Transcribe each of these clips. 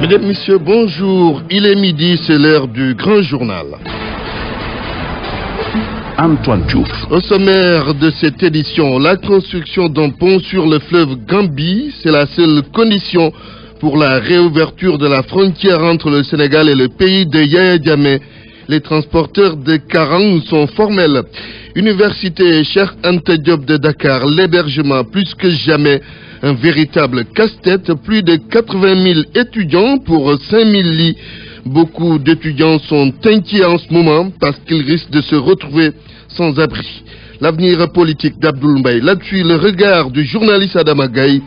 Mesdames, Messieurs, bonjour. Il est midi, c'est l'heure du grand journal. Antoine Diouf. Au sommaire de cette édition, la construction d'un pont sur le fleuve Gambie, c'est la seule condition pour la réouverture de la frontière entre le Sénégal et le pays de Yaya Jammeh. Les transporteurs de Karang sont formels. Université Cheikh Anta Diop de Dakar, l'hébergement plus que jamais. Un véritable casse-tête, plus de 80 000 étudiants pour 5 000 lits. Beaucoup d'étudiants sont inquiets en ce moment parce qu'ils risquent de se retrouver sans abri. L'avenir politique d'Abdoul Mbaye, là-dessus le regard du journaliste Adama Gaye.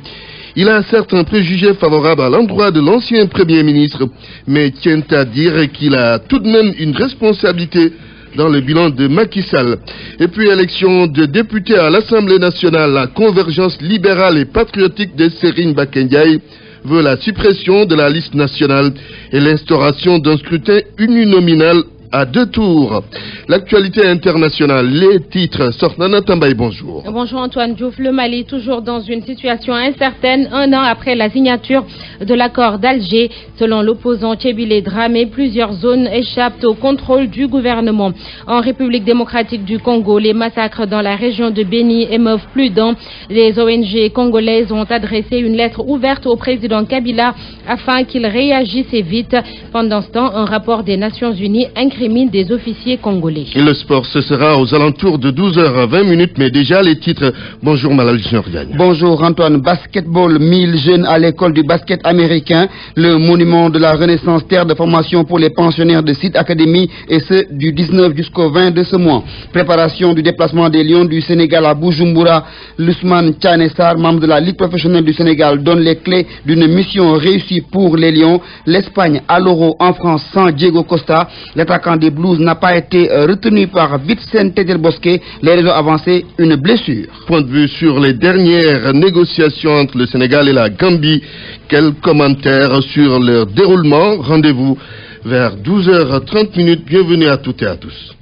Il a certains préjugés favorables à l'endroit de l'ancien Premier ministre, mais tient à dire qu'il a tout de même une responsabilité dans le bilan de Macky Sall. Et puis élection de députés à l'Assemblée nationale, la convergence libérale et patriotique de Serigne Mbacké Ndiaye veut la suppression de la liste nationale et l'instauration d'un scrutin uninominal à 2 tours. L'actualité internationale, les titres. Sornana Tambaye, bonjour. Bonjour Antoine Diouf. Le Mali toujours dans une situation incertaine, un an après la signature de l'accord d'Alger. Selon l'opposant Tchébile Dramé, plusieurs zones échappent au contrôle du gouvernement. En République démocratique du Congo, les massacres dans la région de Béni émeuvent plus d'un. Les ONG congolaises ont adressé une lettre ouverte au président Kabila afin qu'il réagisse vite. Pendant ce temps, un rapport des Nations Unies incrimine des officiers congolais. Et le sport, ce sera aux alentours de 12h20, mais déjà les titres. Bonjour Malal Junior-Gagne. Bonjour Antoine. Basketball, 1000 jeunes à l'école du basket américain. Le monument de la Renaissance, terre de formation pour les pensionnaires de Site Academy, et ce du 19 jusqu'au 20 de ce mois. Préparation du déplacement des Lions du Sénégal à Bujumbura. L'Ousmane Tchanessar, membre de la Ligue professionnelle du Sénégal, donne les clés d'une mission réussie pour les Lions. L'Espagne à l'Euro en France sans Diego Costa. L'attaquant des Blues n'a pas été retenu par Vicente Del Bosque. Les raisons avancées, une blessure. Point de vue sur les dernières négociations entre le Sénégal et la Gambie. Quels commentaires sur leur déroulement? Rendez-vous vers 12h30. Bienvenue à toutes et à tous.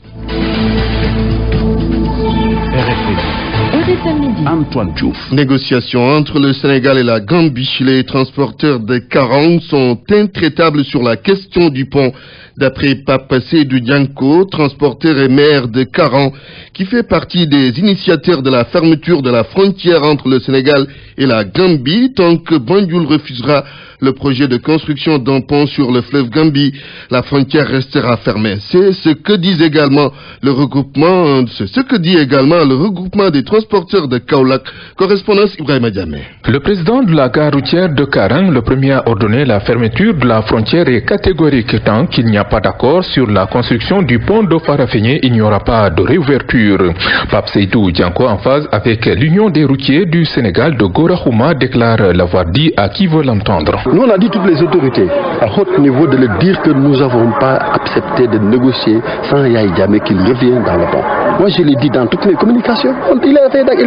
Antoine Diouf. Négociations entre le Sénégal et la Gambie. Les transporteurs de Karang sont intraitables sur la question du pont. D'après Pape Seydou Dianko, transporteur et maire de Karang, qui fait partie des initiateurs de la fermeture de la frontière entre le Sénégal et la Gambie, tant que Banjul refusera le projet de construction d'un pont sur le fleuve Gambie, la frontière restera fermée. C'est ce que dit également le regroupement des transporteurs de Kaolack. Correspondance Ibrahima Diamé. Le président de la gare routière de Karang, le premier à ordonner la fermeture de la frontière, est catégorique. Tant qu'il n'y a pas d'accord sur la construction du pont de Farafenni, il n'y aura pas de réouverture. Pape Seydou Dianko, en phase avec l'Union des routiers du Sénégal de Gorahouma, déclare l'avoir dit à qui veut l'entendre. Nous, on a dit toutes les autorités à haut niveau de le dire que nous n'avons pas accepté de négocier sans Yaya Jammeh qu'il revienne dans le pont. Moi, je l'ai dit dans toutes mes communications. Il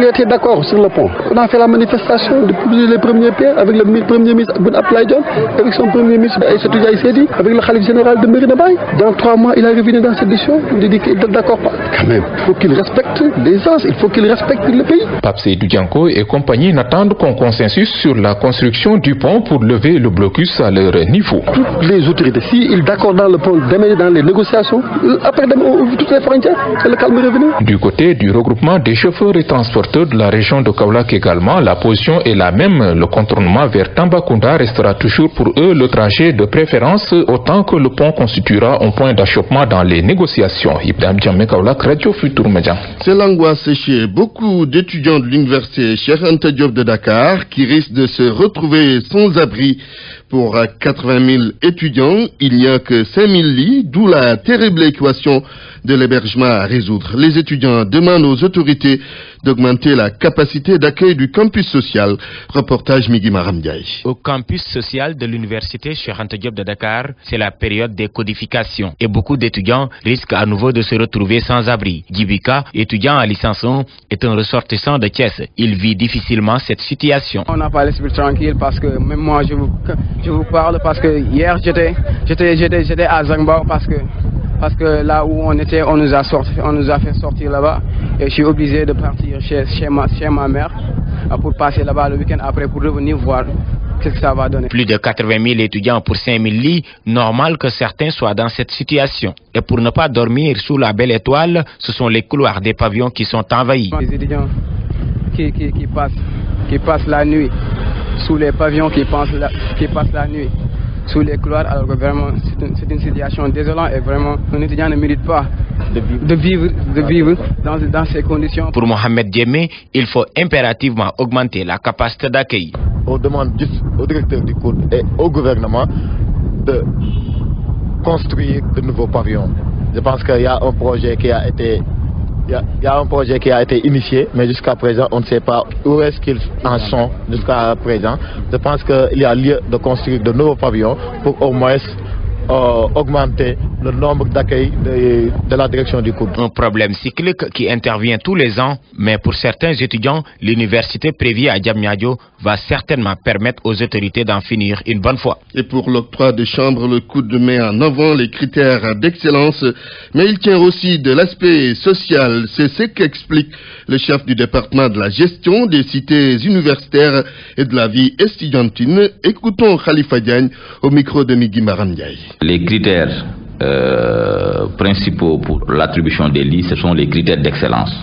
était d'accord sur le pont. On a fait la manifestation depuis les premiers pierres avec le premier ministre Boun Abdallah Dionne, avec son premier ministre Aïssatou Diaye Seydi, avec le khalife général de Médina Baye. Dans 3 mois, il est revenu dans cette décision. Il a dit qu'il est d'accord pas. Quand même, il faut qu'il respecte les gens, il faut qu'il respecte le pays. Pape Seydou Dianko et compagnie n'attendent qu'un consensus sur la construction du pont pour lever le blocus à leur niveau. Toutes les autorités, s'ils sont d'accord dans le pont, demain dans les négociations, après on ouvre toutes les frontières, c'est le calme revenu. Du côté du regroupement des chauffeurs et transporteurs de la région de Kaolack également, la position est la même. Le contournement vers Tambacounda restera toujours pour eux le trajet de préférence, autant que le pont constituera un point d'achoppement dans les négociations. Ibrahim Diamé, Kaolack, Radio Futur Média. C'est l'angoisse chez beaucoup d'étudiants de l'université Cheikh Anta Diop de Dakar qui risquent de se retrouver sans abri Pour 80 000 étudiants, il n'y a que 5 000 lits, d'où la terrible équation de l'hébergement à résoudre. Les étudiants demandent aux autorités d'augmenter la capacité d'accueil du campus social. Reportage Migui Maramdiaye. Au campus social de l'université Cheikh Anta Diop de Dakar, c'est la période des codifications et beaucoup d'étudiants risquent à nouveau de se retrouver sans abri. Djibika, étudiant à licence 1, est un ressortissant de Thiès. Il vit difficilement cette situation. On n'a pas l'esprit tranquille parce que même moi je vous parle parce que hier j'étais à Zangbao parce que là où on était, on nous a fait sortir là-bas et je suis obligé de partir chez ma mère pour passer là-bas le week-end après pour revenir voir qu'est-ce que ça va donner. Plus de 80 000 étudiants pour 5 000 lits, normal que certains soient dans cette situation. Et pour ne pas dormir sous la belle étoile, ce sont les couloirs des pavillons qui sont envahis. Les étudiants qui passent la nuit sous les pavillons, qui passent la nuit sous les couloirs, alors que vraiment c'est une situation désolante et vraiment un étudiant ne mérite pas de vivre dans ces conditions. Pour Mohamed Djemé, il faut impérativement augmenter la capacité d'accueil. On demande juste au directeur du cours et au gouvernement de construire de nouveaux pavillons. Je pense qu'il y a un projet qui a été initié, mais jusqu'à présent, on ne sait pas où est-ce qu'ils en sont jusqu'à présent. Je pense qu'il y a lieu de construire de nouveaux pavillons pour au moins augmenter le nombre d'accueils de la direction du cours. Un problème cyclique qui intervient tous les ans, mais pour certains étudiants, l'université prévue à Diamniadio va certainement permettre aux autorités d'en finir une bonne fois. Et pour l'octroi de chambre, le COUD met en avant les critères d'excellence, mais il tient aussi de l'aspect social. C'est ce qu'explique le chef du département de la gestion des cités universitaires et de la vie estudiantine. Écoutons Khalifa Diagne au micro de Migui Maramdiaye. Les critères principaux pour l'attribution des lits, ce sont les critères d'excellence.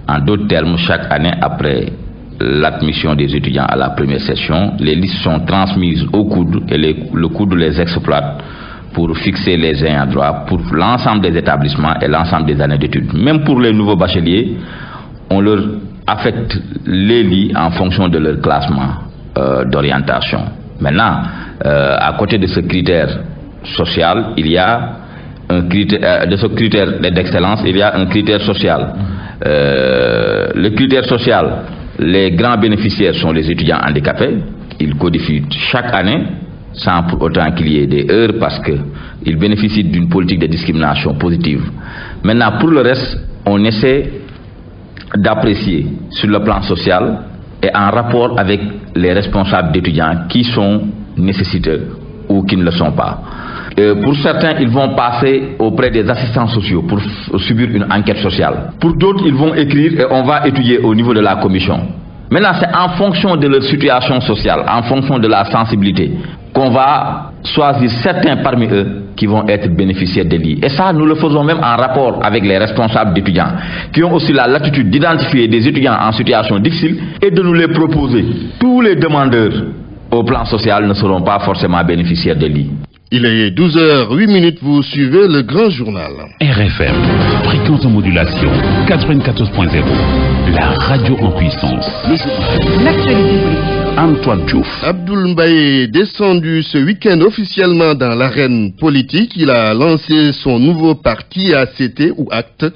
En d'autres termes, chaque année après l'admission des étudiants à la première session, les listes sont transmises au COUD et le COUD les exploite pour fixer les ayants droit pour l'ensemble des établissements et l'ensemble des années d'études. Même pour les nouveaux bacheliers, on leur affecte les lits en fonction de leur classement d'orientation. Maintenant, à côté de ce critère social, il y a un critère de ce critère d'excellence, il y a un critère social. Le critère social, les grands bénéficiaires sont les étudiants handicapés. Ils codifient chaque année sans pour autant qu'il y ait des heures parce qu'ils bénéficient d'une politique de discrimination positive. Maintenant, pour le reste, on essaie d'apprécier sur le plan social et en rapport avec les responsables d'étudiants qui sont nécessiteux ou qui ne le sont pas. Pour certains, ils vont passer auprès des assistants sociaux pour subir une enquête sociale. Pour d'autres, ils vont écrire et on va étudier au niveau de la commission. Maintenant, c'est en fonction de leur situation sociale, en fonction de la sensibilité, qu'on va choisir certains parmi eux qui vont être bénéficiaires des lits. Et ça, nous le faisons même en rapport avec les responsables d'étudiants, qui ont aussi la latitude d'identifier des étudiants en situation difficile et de nous les proposer. Tous les demandeurs au plan social ne seront pas forcément bénéficiaires des lits. Il est 12h08, vous suivez le grand journal. RFM, fréquence de modulation 94.0, la radio en puissance. L'actualité politique. Antoine Diouf. Abdoul Mbaye est descendu ce week-end officiellement dans l'arène politique. Il a lancé son nouveau parti ACT ou ACT.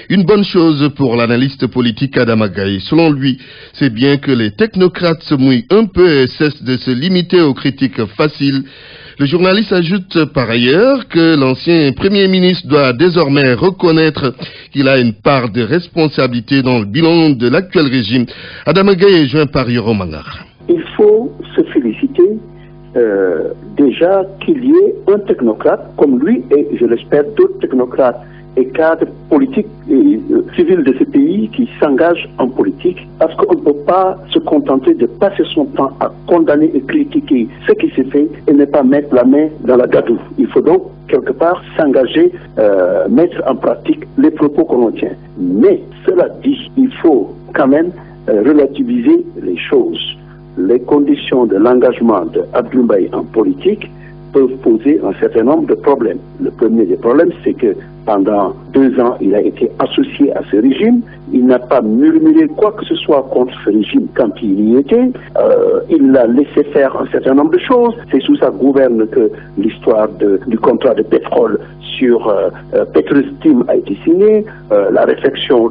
Une bonne chose pour l'analyste politique Adama Gaye. Selon lui, c'est bien que les technocrates se mouillent un peu et cessent de se limiter aux critiques faciles. Le journaliste ajoute par ailleurs que l'ancien Premier ministre doit désormais reconnaître qu'il a une part de responsabilité dans le bilan de l'actuel régime. Adama Gaye est joint par Yoro Mangar. Il faut se féliciter déjà qu'il y ait un technocrate comme lui et je l'espère d'autres technocrates et cadres politiques et civils de ce pays qui s'engagent en politique parce qu'on ne peut pas se contenter de passer son temps à condamner et critiquer ce qui s'est fait et ne pas mettre la main dans la gadoue. Il faut donc quelque part s'engager, mettre en pratique les propos qu'on tient. Mais cela dit, il faut quand même relativiser les choses. Les conditions de l'engagement d'Abdoul Mbaye en politique peuvent poser un certain nombre de problèmes. Le premier des problèmes, c'est que Pendant 2 ans, il a été associé à ce régime. Il n'a pas murmuré quoi que ce soit contre ce régime quand il y était. Il a laissé faire un certain nombre de choses. C'est sous sa gouverne que l'histoire du contrat de pétrole sur Petrostim a été signée, la réflexion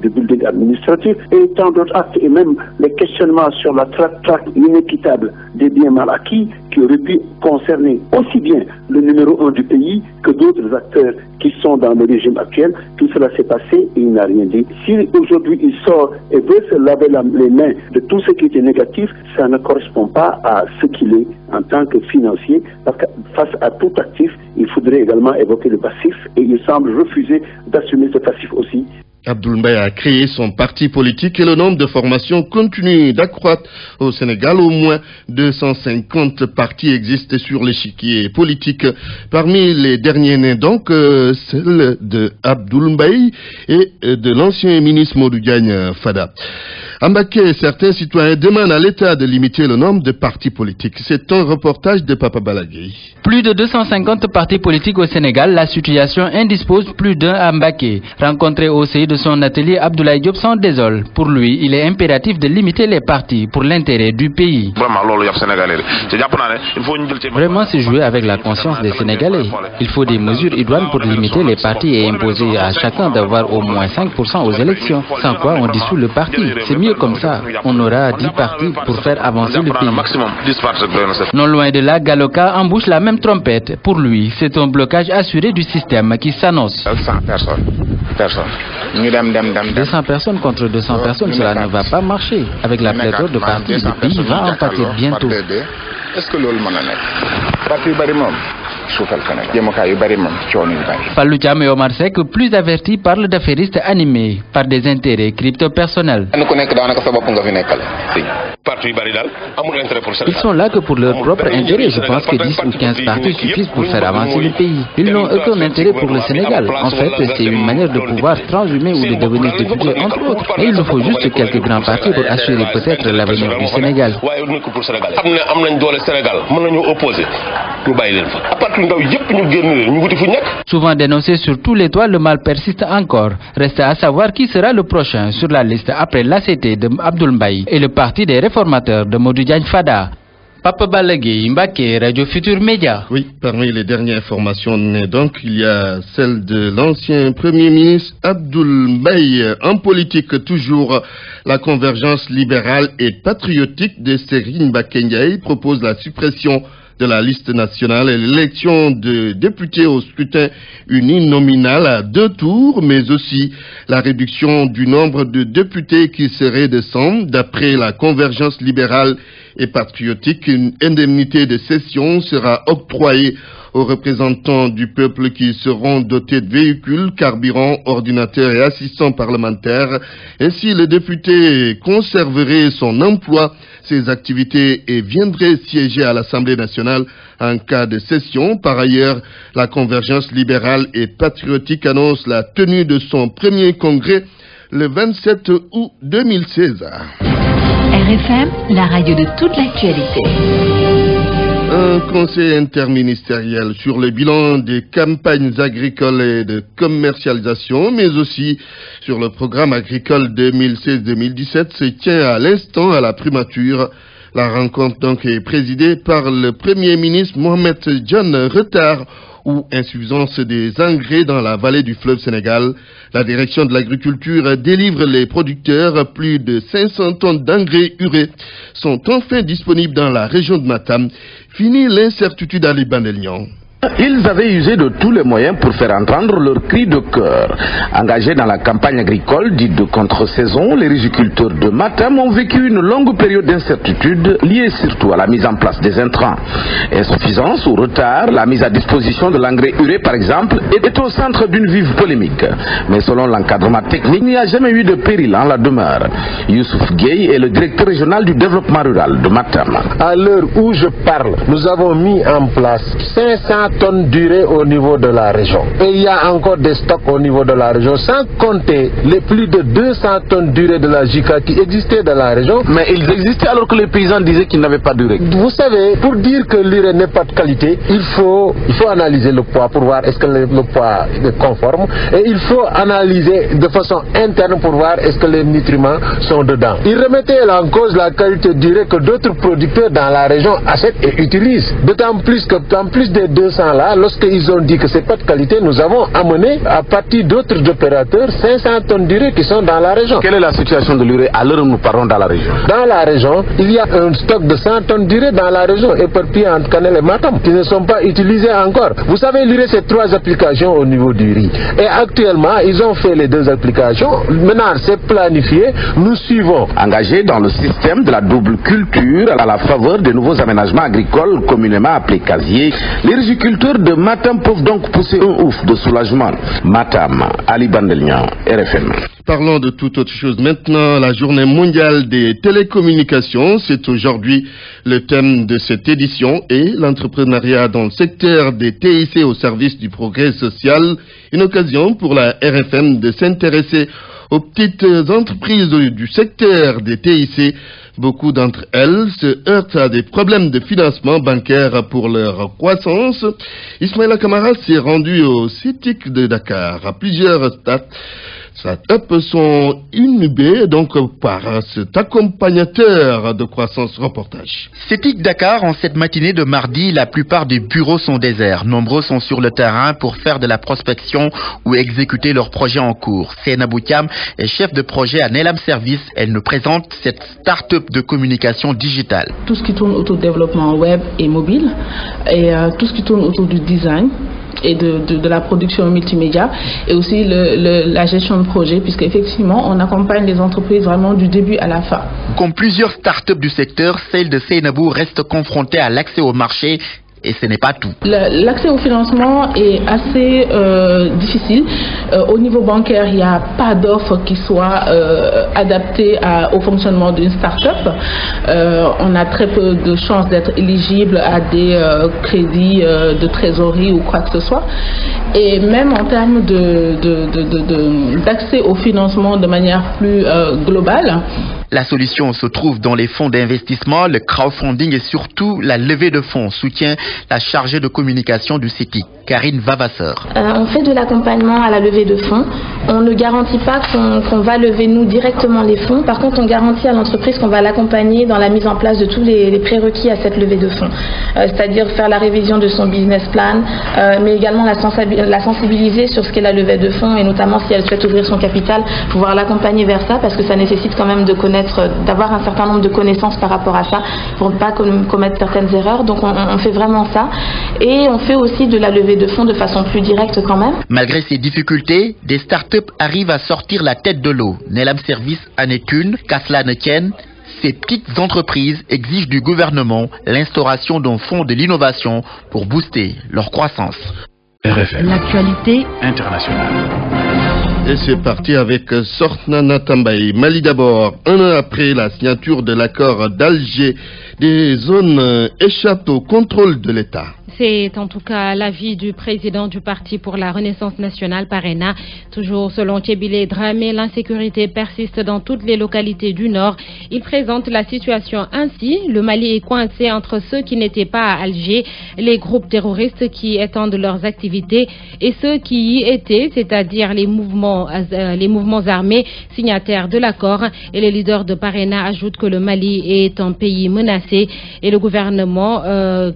du building administratif et tant d'autres actes, et même les questionnements sur la traque inéquitable des biens mal acquis qui auraient pu concerner aussi bien le numéro 1 du pays que d'autres acteurs qui sont dans le régime actuel. Tout cela s'est passé et il n'a rien dit. Si aujourd'hui il sort et veut se laver les mains de tout ce qui était négatif, ça ne correspond pas à ce qu'il est en tant que financier, parce que face à tout actif, il faudrait également évoquer le passif, et il semble refuser d'assumer ce passif aussi. Abdoul Mbaye a créé son parti politique et le nombre de formations continue d'accroître au Sénégal. Au moins 250 partis existent sur l'échiquier politique. Parmi les derniers nés, donc, celle de Abdoul Mbaye et de l'ancien ministre Modou Diagne Fada. À Mbacké, certains citoyens demandent à l'État de limiter le nombre de partis politiques. C'est un reportage de Papa Balagué. Plus de 250 partis politiques au Sénégal, la situation indispose plus d'un à Mbacké. Rencontré au CI de son atelier, Abdoulaye Diop s'en désole. Pour lui, il est impératif de limiter les partis pour l'intérêt du pays. Vraiment, c'est jouer avec la conscience des Sénégalais. Il faut des mesures idoines pour limiter les partis et imposer à chacun d'avoir au moins 5% aux élections. Sans quoi, on dissout le parti. C'est mieux comme ça. On aura 10 partis pour faire avancer le pays. Non loin de là, Galoka embouche la même trompette. Pour lui, c'est un blocage assuré du système qui s'annonce. 200 personnes contre 200 personnes, cela ne va pas marcher. Avec la pléthore de partis, le pays va en pâtir bientôt. Est-ce que l'on Fallou Thiam et Omar Seck, plus avertis, parlent d'affairistes animés par des intérêts crypto-personnels. Ils sont là que pour leur propre intérêt. Je pense que 10 ou 15 partis suffisent pour faire avancer le pays. Ils n'ont aucun intérêt pour le Sénégal. En fait, c'est une manière de pouvoir transhumer ou de devenir député, entre autres. Et il nous faut juste quelques grands partis pour assurer peut-être l'avenir du Sénégal. Souvent dénoncé sur tous les toits, le mal persiste encore. Reste à savoir qui sera le prochain sur la liste après l'ACT de Abdoul Mbaye et le parti des réformateurs de Modou Diagne Fada. Papa Balagué, Mbacké, Radio Futur Média. Oui, parmi les dernières formations, donc, il y a celle de l'ancien Premier ministre Abdoul Mbaye. En politique, toujours, la convergence libérale et patriotique de Serigne Mbacké Ndiaye propose la suppression de la liste nationale et l'élection de députés au scrutin uninominal à 2 tours, mais aussi la réduction du nombre de députés qui serait de 100. D'après la convergence libérale et patriotique, une indemnité de cession sera octroyée aux représentants du peuple qui seront dotés de véhicules, carburants, ordinateurs et assistants parlementaires. Ainsi, le député conserverait son emploi, ses activités et viendrait siéger à l'Assemblée nationale en cas de cession. Par ailleurs, la convergence libérale et patriotique annonce la tenue de son premier congrès le 27 août 2016. RFM, la radio de toute l'actualité. Un conseil interministériel sur le bilan des campagnes agricoles et de commercialisation, mais aussi sur le programme agricole 2016-2017 se tient à l'instant à la primature. La rencontre donc est présidée par le Premier ministre Mohamed John Retard ou insuffisance des engrais dans la vallée du fleuve Sénégal. La direction de l'agriculture délivre les producteurs. Plus de 500 tonnes d'engrais urée sont enfin disponibles dans la région de Matam. Fini l'incertitude à Liban-Elian. Ils avaient usé de tous les moyens pour faire entendre leur cri de cœur. Engagés dans la campagne agricole dite de contre-saison, les riziculteurs de Matam ont vécu une longue période d'incertitude liée surtout à la mise en place des intrants. Insuffisance ou retard, la mise à disposition de l'engrais urée par exemple, est au centre d'une vive polémique. Mais selon l'encadrement technique, il n'y a jamais eu de péril en la demeure. Youssouf Gueye est le directeur régional du développement rural de Matam. À l'heure où je parle, nous avons mis en place 500 tonnes d'urée au niveau de la région. Et il y a encore des stocks au niveau de la région, sans compter les plus de 200 tonnes d'urée de la JICA qui existaient dans la région. Mais ils existaient alors que les paysans disaient qu'ils n'avaient pas d'urée. Vous savez, pour dire que l'urée n'est pas de qualité, il faut analyser le poids pour voir est-ce que le poids est conforme, et il faut analyser de façon interne pour voir est-ce que les nutriments sont dedans. Ils remettaient en cause la qualité d'urée que d'autres producteurs dans la région achètent et utilisent. D'autant plus que, en plus des 200 là, lorsqu'ils ont dit que c'est pas de qualité, nous avons amené à partir d'autres opérateurs 500 tonnes d'urée qui sont dans la région. Quelle est la situation de l'urée à l'heure où nous parlons dans la région? Dans la région, il y a un stock de 100 tonnes d'urée dans la région, éparpillées entre Kanel et Matam, qui ne sont pas utilisées encore. Vous savez, l'urée, c'est 3 applications au niveau du riz. Et actuellement, ils ont fait les 2 applications. Maintenant, c'est planifié. Nous suivons. Engagés dans le système de la double culture à la faveur des nouveaux aménagements agricoles communément appelés casiers, les riziculteurs de Matam peuvent donc pousser un ouf de soulagement. Matam, Ali Bandelian, RFM. Parlons de toute autre chose maintenant. La journée mondiale des télécommunications, c'est aujourd'hui le thème de cette édition, et l'entrepreneuriat dans le secteur des TIC au service du progrès social. Une occasion pour la RFM de s'intéresser aux petites entreprises du secteur des TIC. Beaucoup d'entre elles se heurtent à des problèmes de financement bancaire pour leur croissance. Ismaïla Kamara s'est rendu au CETIC de Dakar. À plusieurs startups sont inhibées donc par cet accompagnateur de croissance. Reportage. CETIC Dakar, en cette matinée de mardi, la plupart des bureaux sont déserts. Nombreux sont sur le terrain pour faire de la prospection ou exécuter leurs projets en cours. Sena Boutiam est chef de projet à Nelam Service. Elle nous présente cette start-up de communication digitale. Tout ce qui tourne autour du développement web et mobile, et tout ce qui tourne autour du design et de la production multimédia, et aussi la gestion de projet, puisque effectivement on accompagne les entreprises vraiment du début à la fin. Comme plusieurs startups du secteur, celle de Seynabou reste confrontée à l'accès au marché. Et ce n'est pas tout. L'accès au financement est assez difficile. Au niveau bancaire, il n'y a pas d'offre qui soit adaptée au fonctionnement d'une start-up. On a très peu de chances d'être éligible à des crédits de trésorerie ou quoi que ce soit. Et même en termes d'accès au financement de manière plus globale, la solution se trouve dans les fonds d'investissement, le crowdfunding et surtout la levée de fonds, soutient la chargée de communication du CETIC, Karine Vavasseur. On fait de l'accompagnement à la levée de fonds. On ne garantit pas qu'on va lever nous directement les fonds. Par contre, on garantit à l'entreprise qu'on va l'accompagner dans la mise en place de tous les prérequis à cette levée de fonds. C'est-à-dire faire la révision de son business plan, mais également la sensibiliser sur ce qu'est la levée de fonds, et notamment si elle souhaite ouvrir son capital, pouvoir l'accompagner vers ça, parce que ça nécessite quand même d'avoir un certain nombre de connaissances par rapport à ça pour ne pas commettre certaines erreurs. Donc on fait vraiment ça, et on fait aussi de la levée de fonds de façon plus directe quand même. Malgré ces difficultés, des startups arrivent à sortir la tête de l'eau. Nelam Service en est une, qu'à cela ne tienne. Ces petites entreprises exigent du gouvernement l'instauration d'un fonds de l'innovation pour booster leur croissance. RFM. L'actualité internationale. Et c'est parti avec Sornana Tambaye. Mali d'abord. Un an après la signature de l'accord d'Alger, des zones échappent au contrôle de l'État. C'est en tout cas l'avis du président du Parti pour la Renaissance nationale, Parena. Toujours selon Thébile Dramé, l'insécurité persiste dans toutes les localités du Nord. Il présente la situation ainsi. Le Mali est coincé entre ceux qui n'étaient pas à Alger, les groupes terroristes qui étendent leurs activités, et ceux qui y étaient, c'est-à-dire les mouvements armés signataires de l'accord. Et les leaders de Parena ajoutent que le Mali est un pays menacé et le gouvernement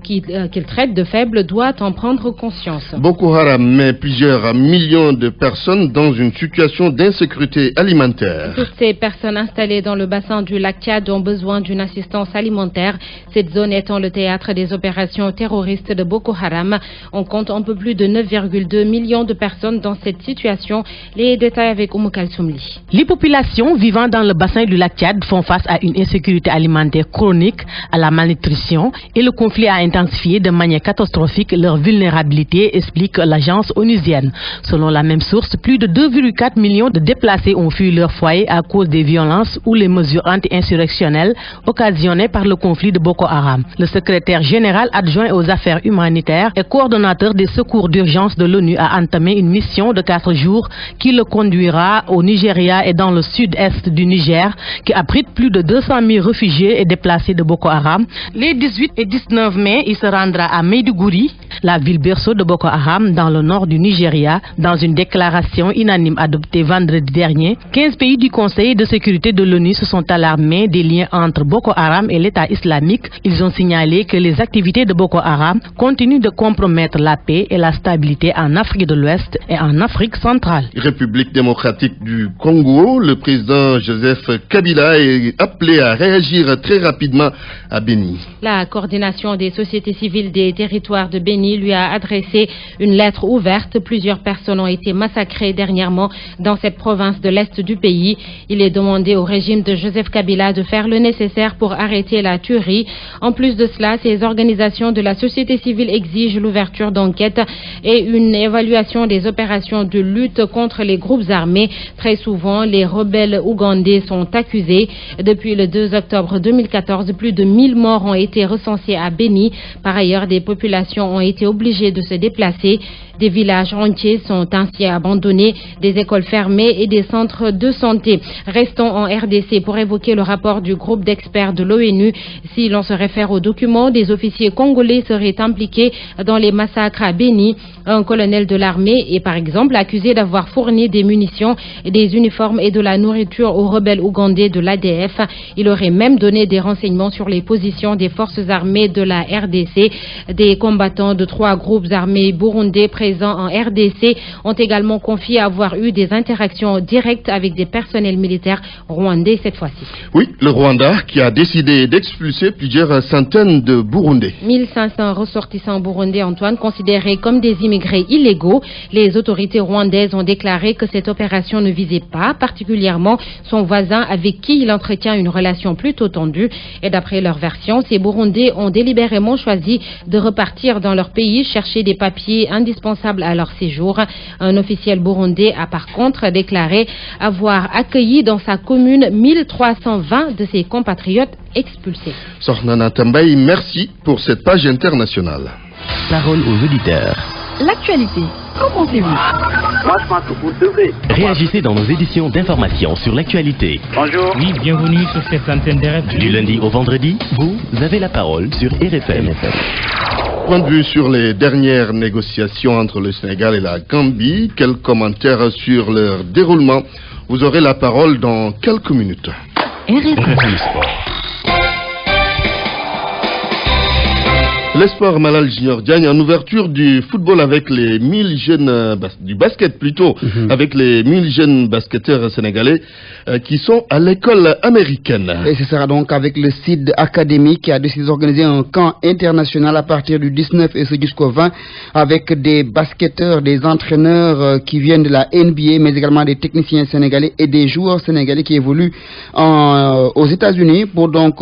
qu'il traite de faible doit en prendre conscience. Boko Haram met plusieurs millions de personnes dans une situation d'insécurité alimentaire. Toutes ces personnes installées dans le bassin du lac Tchad ont besoin d'une assistance alimentaire. Cette zone étant le théâtre des opérations terroristes de Boko Haram. On compte un peu plus de 9,2 millions de personnes dans cette situation. Les détails avec Oumou Kalsoumli. Les populations vivant dans le bassin du lac Tchad font face à une insécurité alimentaire chronique, à la malnutrition, et le conflit a intensifié de manière catastrophique catastrophique leur vulnérabilité, explique l'agence onusienne. Selon la même source, plus de 2,4 millions de déplacés ont fui leur foyer à cause des violences ou les mesures anti-insurrectionnelles occasionnées par le conflit de Boko Haram. Le secrétaire général adjoint aux affaires humanitaires et coordonnateur des secours d'urgence de l'ONU a entamé une mission de 4 jours qui le conduira au Nigeria et dans le sud-est du Niger, qui abrite plus de 200 000 réfugiés et déplacés de Boko Haram. Les 18 et 19 mai, il se rendra à Maiduguri, la ville berceau de Boko Haram dans le nord du Nigeria. Dans une déclaration unanime adoptée vendredi dernier, 15 pays du Conseil de sécurité de l'ONU se sont alarmés des liens entre Boko Haram et l'État islamique. Ils ont signalé que les activités de Boko Haram continuent de compromettre la paix et la stabilité en Afrique de l'Ouest et en Afrique centrale. République démocratique du Congo, le président Joseph Kabila est appelé à réagir très rapidement à Béni. La coordination des sociétés civiles des territoires de Béni lui a adressé une lettre ouverte. Plusieurs personnes ont été massacrées dernièrement dans cette province de l'Est du pays. Il est demandé au régime de Joseph Kabila de faire le nécessaire pour arrêter la tuerie. En plus de cela, ces organisations de la société civile exigent l'ouverture d'enquêtes et une évaluation des opérations de lutte contre les groupes armés. Très souvent, les rebelles ougandais sont accusés. Depuis le 2 octobre 2014, plus de 1000 morts ont été recensés à Béni. Par ailleurs, des populations ont été obligées de se déplacer. Des villages entiers sont ainsi abandonnés, des écoles fermées et des centres de santé. Restons en RDC pour évoquer le rapport du groupe d'experts de l'ONU. Si l'on se réfère aux documents, des officiers congolais seraient impliqués dans les massacres à Béni. Un colonel de l'armée est par exemple accusé d'avoir fourni des munitions, des uniformes et de la nourriture aux rebelles ougandais de l'ADF. Il aurait même donné des renseignements sur les positions des forces armées de la RDC. Des combattants de 3 groupes armés burundais présents en RDC ont également confié avoir eu des interactions directes avec des personnels militaires rwandais cette fois-ci. Oui, le Rwanda qui a décidé d'expulser plusieurs centaines de Burundais. 1500 ressortissants burundais, Antoine, considérés comme des immigrés illégaux. Les autorités rwandaises ont déclaré que cette opération ne visait pas particulièrement son voisin avec qui il entretient une relation plutôt tendue. Et d'après leur version, ces Burundais ont délibérément choisi de repartir dans leur pays chercher des papiers indispensables à leur séjour. Un officiel burundais a par contre déclaré avoir accueilli dans sa commune 1320 de ses compatriotes expulsés. Sornana Tambaye, merci pour cette page internationale. Parole aux auditeurs. L'actualité, qu'en pensez-vous? Moi, je pense que vous devez. Réagissez dans nos éditions d'information sur l'actualité. Bonjour. Oui, bienvenue sur cette antenne de RFM. Du lundi au vendredi, vous avez la parole sur RFM. Point de vue sur les dernières négociations entre le Sénégal et la Gambie. Quels commentaires sur leur déroulement? Vous aurez la parole dans quelques minutes. RFM Sport. L'espoir Malal Junior Diagne en ouverture du football avec les 1000 jeunes, du basket plutôt, avec les 1000 jeunes basketteurs sénégalais qui sont à l'école américaine. Et ce sera donc avec le SID Academy qui a décidé d'organiser un camp international à partir du 19 et jusqu'au 20 avec des basketteurs, des entraîneurs qui viennent de la NBA, mais également des techniciens sénégalais et des joueurs sénégalais qui évoluent aux États-Unis pour donc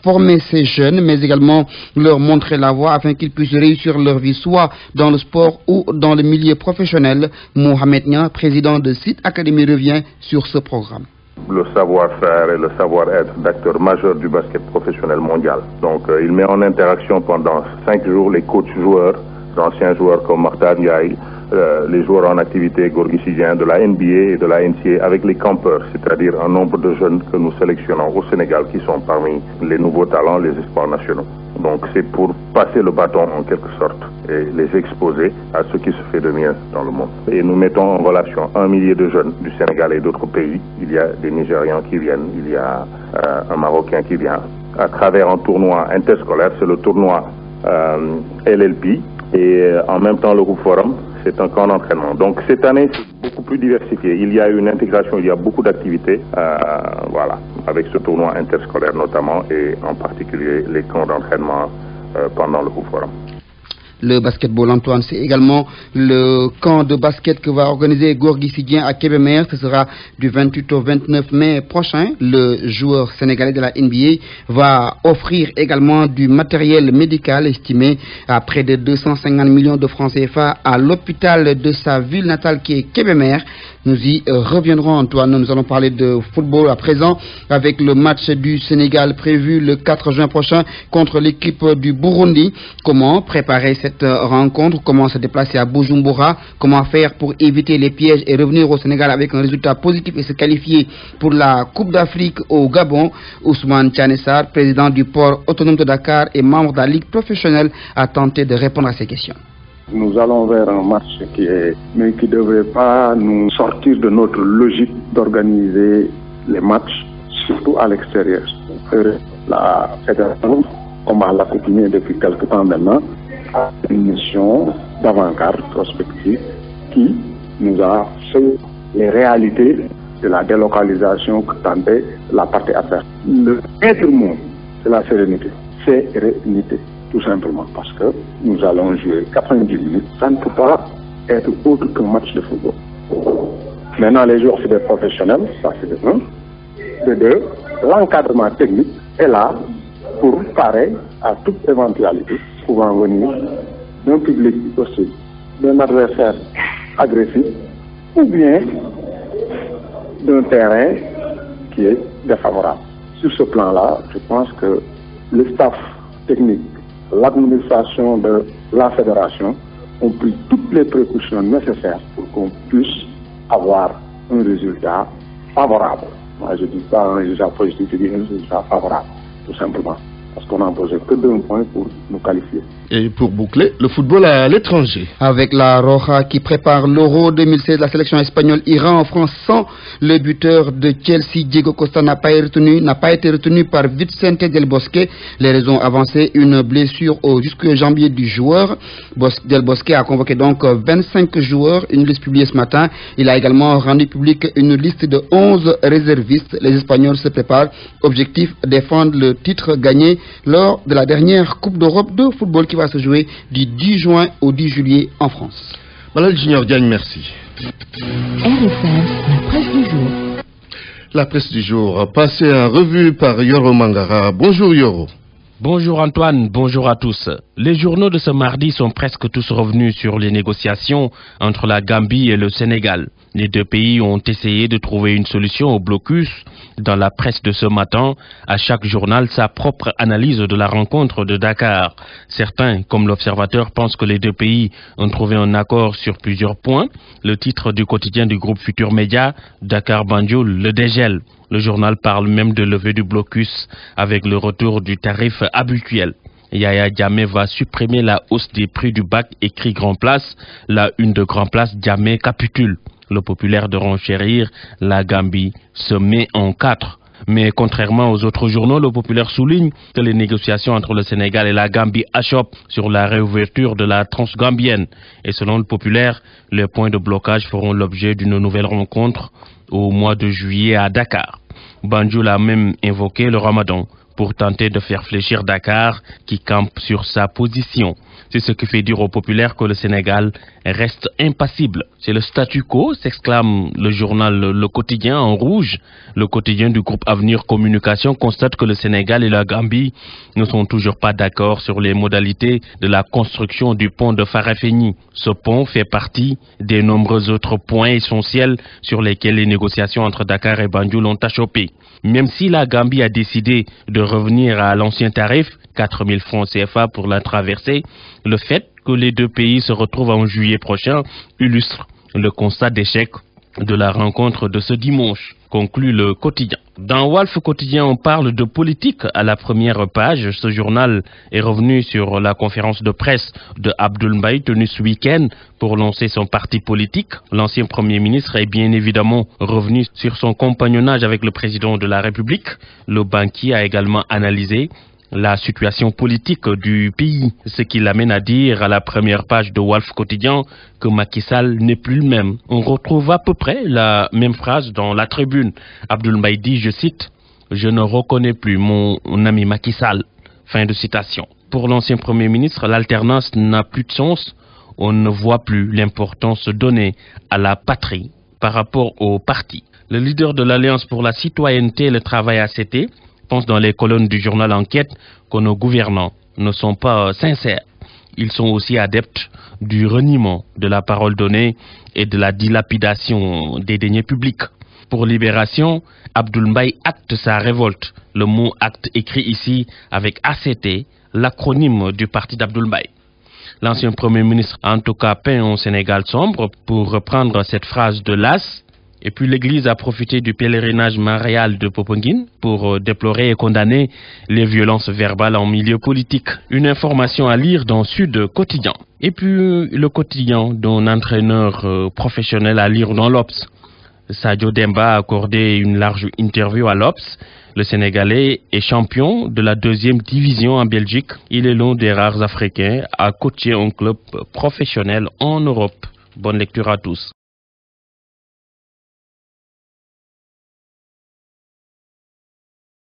former ces jeunes, mais également leur montrer la voie afin qu'ils puissent réussir leur vie soit dans le sport ou dans le milieu professionnel. Mohamed Nia, président de SID Academy, revient sur ce programme. Le savoir-faire et le savoir-être d'acteurs majeurs du basket professionnel mondial. Donc il met en interaction pendant 5 jours les coachs joueurs, d'anciens joueurs comme Martin Ndiaye, les joueurs en activité Gorgui Sidien de la NBA et de la NCA avec les campeurs, c'est-à-dire un nombre de jeunes que nous sélectionnons au Sénégal qui sont parmi les nouveaux talents, les espoirs nationaux. Donc c'est pour passer le bâton en quelque sorte et les exposer à ce qui se fait de mieux dans le monde. Et nous mettons en relation 1 millier de jeunes du Sénégal et d'autres pays. Il y a des Nigérians qui viennent, il y a un Marocain qui vient. À travers un tournoi interscolaire, c'est le tournoi LLP et en même temps le groupe Forum. C'est un camp d'entraînement. Donc cette année, c'est beaucoup plus diversifié. Il y a une intégration, il y a beaucoup d'activités, voilà, avec ce tournoi interscolaire notamment et en particulier les camps d'entraînement pendant le groupe Forum. Le basketball, Antoine, c'est également le camp de basket que va organiser Gorgui Sidien à Kébémer. Ce sera du 28 au 29 mai prochain. Le joueur sénégalais de la NBA va offrir également du matériel médical estimé à près de 250 millions de francs CFA à l'hôpital de sa ville natale qui est Kébémer. Nous y reviendrons, Antoine. Nous allons parler de football à présent avec le match du Sénégal prévu le 4 juin prochain contre l'équipe du Burundi. Comment préparer cette rencontre? Comment se déplacer à Bujumbura? Comment faire pour éviter les pièges et revenir au Sénégal avec un résultat positif et se qualifier pour la Coupe d'Afrique au Gabon? Ousmane Tchanessar, président du port autonome de Dakar et membre de la Ligue professionnelle, a tenté de répondre à ces questions. Nous allons vers un match qui ne devrait pas nous sortir de notre logique d'organiser les matchs, surtout à l'extérieur. La fédération, comme à l'accoutumée depuis quelque temps maintenant, a une mission d'avant-garde prospective qui nous a fait les réalités de la délocalisation que tentait la partie adverse. Le maître mot, c'est la sérénité. Sérénité. Tout simplement parce que nous allons jouer 90 minutes. Ça ne peut pas être autre qu'un match de football. Maintenant, les joueurs, c'est des professionnels, ça c'est de un. De deux, l'encadrement technique est là pour parer à toute éventualité pouvant venir d'un public hostile, d'un adversaire agressif ou bien d'un terrain qui est défavorable. Sur ce plan-là, je pense que le staff technique, l'administration de la fédération ont pris toutes les précautions nécessaires pour qu'on puisse avoir un résultat favorable. Moi, je ne dis pas un résultat positif, je dis un résultat favorable, tout simplement. Parce qu'on n'a posé que d'un point pour nous qualifier. Et pour boucler, le football à l'étranger. Avec la Roja qui prépare l'Euro 2016, la sélection espagnole ira en France sans le buteur de Chelsea, Diego Costa, n'a pas été retenu par Vicente Del Bosque. Les raisons avancées, une blessure au jusqu'au jambier du joueur. Del Bosque a convoqué donc 25 joueurs, une liste publiée ce matin. Il a également rendu public une liste de 11 réservistes. Les Espagnols se préparent. Objectif, défendre le titre gagné lors de la dernière Coupe d'Europe de football qui va se jouer du 10 juin au 10 juillet en France. Malal Junior Diagne, merci. RFM, la presse du jour. La presse du jour, passée en revue par Yoro Mangara. Bonjour Yoro. Bonjour Antoine, bonjour à tous. Les journaux de ce mardi sont presque tous revenus sur les négociations entre la Gambie et le Sénégal. Les deux pays ont essayé de trouver une solution au blocus. Dans la presse de ce matin, à chaque journal sa propre analyse de la rencontre de Dakar. Certains, comme l'Observateur, pensent que les deux pays ont trouvé un accord sur plusieurs points. Le titre du quotidien du groupe Futur Média, Dakar Banjul, le dégel. Le journal parle même de levée du blocus avec le retour du tarif habituel. Yaya Jammeh va supprimer la hausse des prix du bac, écrit Grand Place. La une de Grand Place, Jammeh capitule. Le populaire de renchérir, la Gambie se met en quatre. Mais contrairement aux autres journaux, le populaire souligne que les négociations entre le Sénégal et la Gambie achoppent sur la réouverture de la transgambienne. Et selon le populaire, les points de blocage feront l'objet d'une nouvelle rencontre au mois de juillet à Dakar. Banjul a même invoqué le Ramadan pour tenter de faire fléchir Dakar qui campe sur sa position. C'est ce qui fait dire aux populaires que le Sénégal reste impassible. C'est le statu quo, s'exclame le journal Le Quotidien en rouge. Le quotidien du groupe Avenir Communication constate que le Sénégal et la Gambie ne sont toujours pas d'accord sur les modalités de la construction du pont de Farafenni. Ce pont fait partie des nombreux autres points essentiels sur lesquels les négociations entre Dakar et Banjul ont achoppé. Même si la Gambie a décidé de revenir à l'ancien tarif, 4 000 francs CFA pour la traversée, le fait que les deux pays se retrouvent en juillet prochain illustre le constat d'échec de la rencontre de ce dimanche, conclut le quotidien. Dans Walf Quotidien, on parle de politique à la première page. Ce journal est revenu sur la conférence de presse de Abdoul Mbaye tenue ce week-end pour lancer son parti politique. L'ancien Premier ministre est bien évidemment revenu sur son compagnonnage avec le président de la République. Le banquier a également analysé la situation politique du pays, ce qui l'amène à dire à la première page de Walf Quotidien que Macky Sall n'est plus le même. On retrouve à peu près la même phrase dans La Tribune. Abdoul Mbaye dit, je cite, « Je ne reconnais plus mon ami Macky Sall ». Fin de citation. Pour l'ancien Premier ministre, l'alternance n'a plus de sens. On ne voit plus l'importance donnée à la patrie par rapport au parti. Le leader de l'Alliance pour la citoyenneté et le travail ACT pense dans les colonnes du journal Enquête que nos gouvernants ne sont pas sincères. Ils sont aussi adeptes du reniement de la parole donnée et de la dilapidation des deniers publics. Pour Libération, Abdoul Mbaye acte sa révolte. Le mot acte écrit ici avec ACT, l'acronyme du parti d'Abdoul Mbaye. L'ancien Premier ministre a en tout cas peint un Sénégal sombre, pour reprendre cette phrase de l'AS. Et puis l'Église a profité du pèlerinage marial de Popenguine pour déplorer et condamner les violences verbales en milieu politique. Une information à lire dans Sud Quotidien. Et puis le quotidien d'un entraîneur professionnel à lire dans l'Obs. Sadio Demba a accordé une large interview à l'Obs. Le Sénégalais est champion de la 2e division en Belgique. Il est l'un des rares Africains à coacher un club professionnel en Europe. Bonne lecture à tous.